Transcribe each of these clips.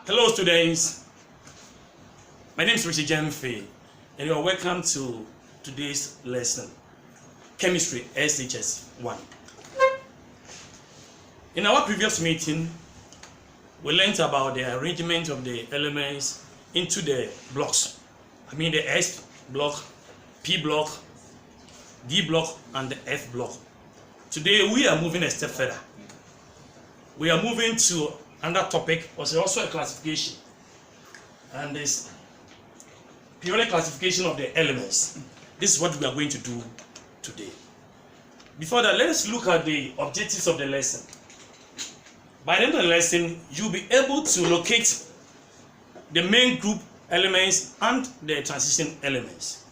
Hello students, my name is GYAMFI and you are welcome to today's lesson, Chemistry SHS 1. In our previous meeting, we learned about the arrangement of the elements into the blocks. I mean the S block, P block, D block and the F block. Today we are moving a step further. We are moving to another topic, also a classification, and this periodic classification of the elements. This is what we are going to do today. Before that, let us look at the objectives of the lesson. By the end of the lesson, you'll be able to locate the main group elements and the transition elements.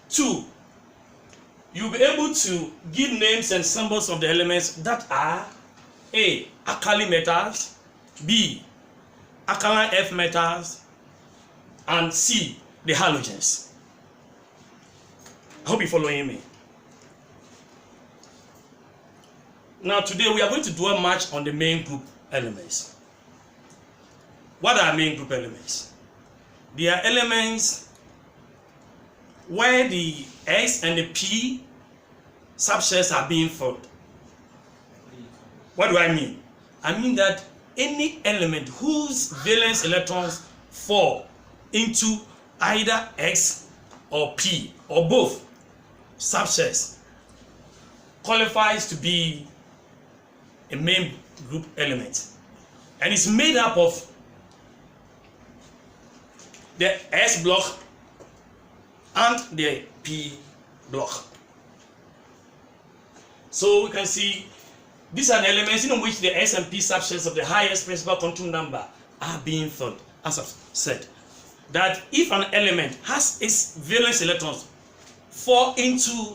2, you'll be able to give names and symbols of the elements that are A. Alkali metals, B. Alkaline earth metals, and C. The halogens. I hope you're following me. Now today we are going to dwell much on the main group elements. What are main group elements? They are elements where the S and the P subshells are being filled. What do I mean? I mean that any element whose valence electrons fall into either X or P or both subshells qualifies to be a main group element, and it's made up of the S block and the P block. So we can see these are the elements in which the S and P subshells of the highest principal quantum number are being filled. As I've said, that if an element has its valence electrons fall into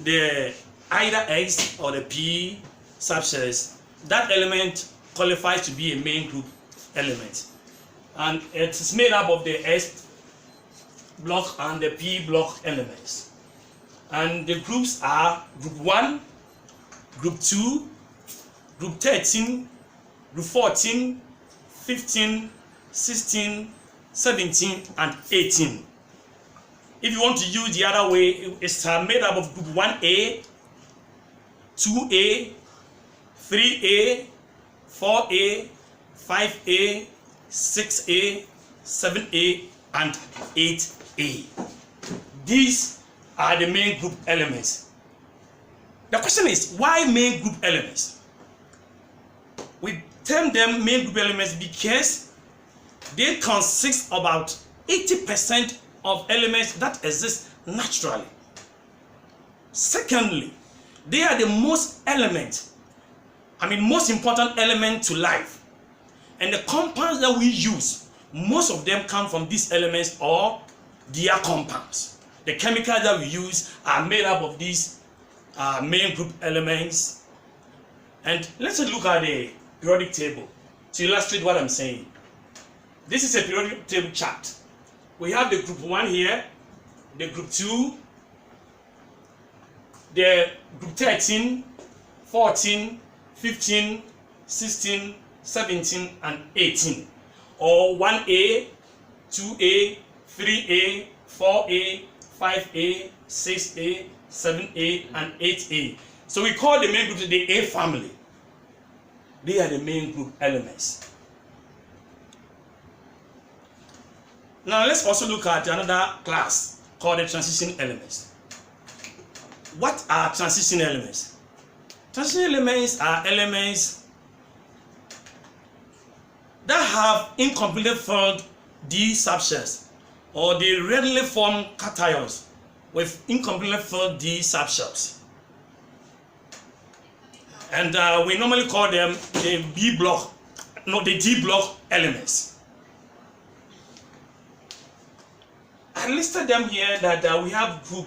the either X or the P subshells, that element qualifies to be a main group element, and it is made up of the S block and the P block elements. And the groups are group 1, group 2, group 13, group 14, 15, 16, 17, and 18. If you want to use the other way, it's made up of group 1A, 2A, 3A, 4A, 5A, 6A, 7A, and 8A. These are the main group elements. The question is, why main group elements? We term them main group elements because they consist about 80% of elements that exist naturally. Secondly, they are the most important element to life. And the compounds that we use, most of them come from these elements or their compounds. The chemicals that we use are made up of these main group elements. And let's look at the periodic table to illustrate what I'm saying. This is a periodic table chart. We have the group 1 here, the group 2, the group 13, 14, 15, 16, 17, and 18. Or 1A, 2A, 3A, 4A, 5A, 6A, 7A, and 8A. So we call the main group the A family. They are the main group elements. Now let's also look at another class called the transition elements. What are transition elements? Transition elements are elements that have incompletely filled D subshells, or they readily form cations with incompletely filled D subshells. And we normally call them the B block, not the D block elements. I listed them here that we have group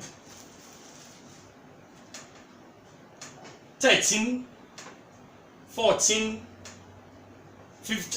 13, 14, 15,